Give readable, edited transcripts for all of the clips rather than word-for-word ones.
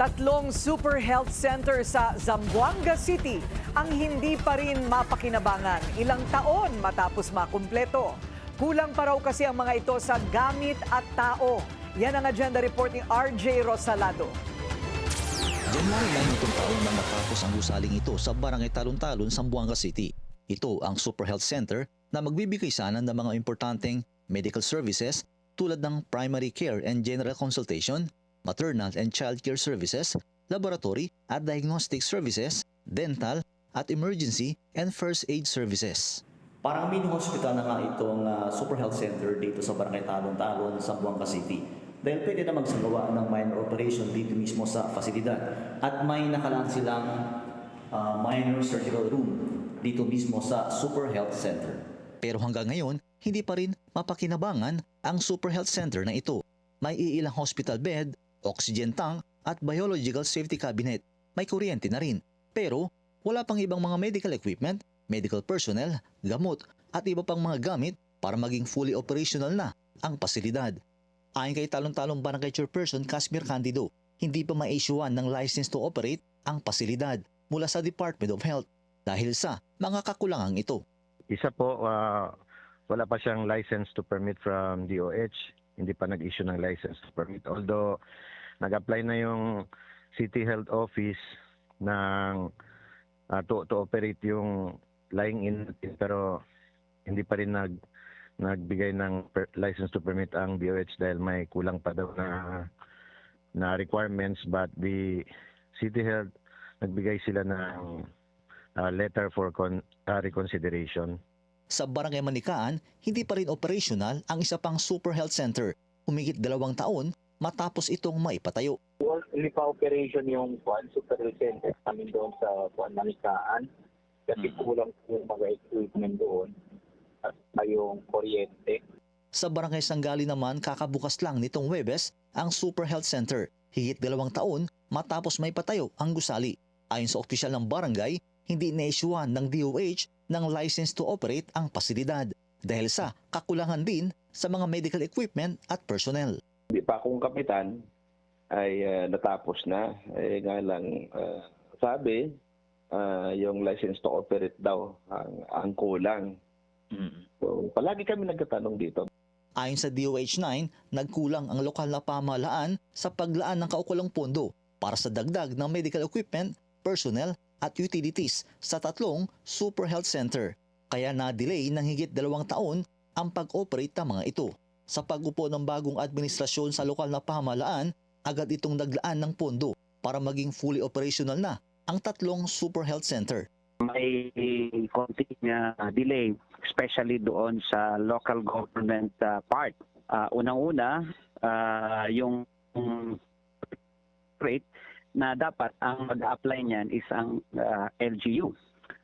Tatlong super health center sa Zamboanga City ang hindi pa rin mapakinabangan ilang taon matapos makumpleto. Kulang pa raw kasi ang mga ito sa gamit at tao. Yan ang agenda report ni RJ Rosalado. January 9 itong taon na matapos ang gusaling ito sa Barangay Talon-Talon, Zamboanga City. Ito ang Super Health Center na magbibigay sana ng mga importanteng medical services tulad ng primary care and general consultation, maternal and child care services, laboratory at diagnostic services, dental at emergency and first aid services. Parang mini hospital na nga itong Super Health Center dito sa Barangay Talon-Talon, Zamboanga City. Dahil pwede na magsagawa ng minor operation dito mismo sa fasilidad. At may nakalaan silang minor surgical room dito mismo sa Super Health Center. Pero hanggang ngayon, hindi pa rin mapakinabangan ang Super Health Center na ito. May iilang hospital bed, oxygen tank at biological safety cabinet. May kuryente na rin. Pero wala pang ibang mga medical equipment, medical personnel, gamot at iba pang mga gamit para maging fully operational na ang pasilidad. Ayon kay Talon-Talon Barangay Chairperson Casmir Candido, hindi pa ma-issuean ng license to operate ang pasilidad mula sa Department of Health dahil sa mga kakulangang ito. Isa po, wala pa siyang license to permit from DOH. Hindi pa nag-issue ng license to permit. Although, nag-apply na yung City Health Office ng to operate yung lying in, pero hindi pa rin nagbigay ng license to permit ang DOH dahil may kulang pa daw na requirements, but the City Health nagbigay sila ng letter for reconsideration. Sa Barangay Manikaan, hindi pa rin operational ang isa pang Super Health Center. Humigit 2 taon matapos itong maipatayo. Hindi pa operation yung Super Health Center namin doon sa Manikaan kasi kulang yung mga equipment doon at yung kuryente. Sa Barangay Sanggali naman, kakabukas lang nitong Huwebes ang Super Health Center. Higit 2 taon matapos may patayo ang gusali. Ayon sa opisyal ng barangay, hindi na-issuean ng DOH ng license to operate ang pasilidad dahil sa kakulangan din sa mga medical equipment at personnel. Hindi pa akong kapitan ay natapos na. Nga lang sabi, yung license to operate daw ang kulang. So, palagi kami nagtatanong dito. Ayon sa DOH-9, nagkulang ang lokal na pamahalaan sa paglaan ng kaukulang pondo para sa dagdag ng medical equipment, personnel at utilities sa 3 Super Health Center. Kaya na-delay ng higit 2 taon ang pag-operate ng mga ito. Sa pag-upo ng bagong administrasyon sa lokal na pamahalaan, agad itong naglaan ng pondo para maging fully operational na ang 3 Super Health Center. May konting delay, especially doon sa local government part. Unang-una, yung rate na dapat ang mag-apply niyan is ang LGU.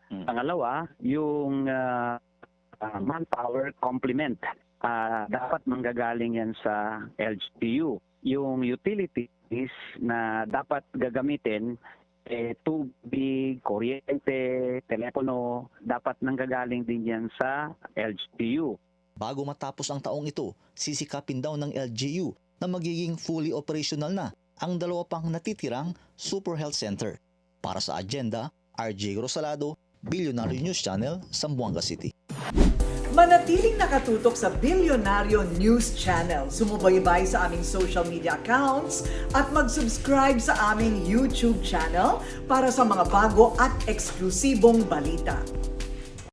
Pangalawa, yung manpower complement. Dapat manggagaling yan sa LGU. Yung utilities na dapat gagamitin, tubig, kuryente, telepono, dapat nanggagaling din yan sa LGU. Bago matapos ang taong ito, sisikapin daw ng LGU na magiging fully operational na ang 2 pang natitirang Super Health Center. Para sa agenda, RJ Rosalado, Billionaire News Channel, Zamboanga City. Manatiling nakatutok sa Billionario News Channel. Sumubaybay sa aming social media accounts at mag-subscribe sa aming YouTube channel para sa mga bago at eksklusibong balita.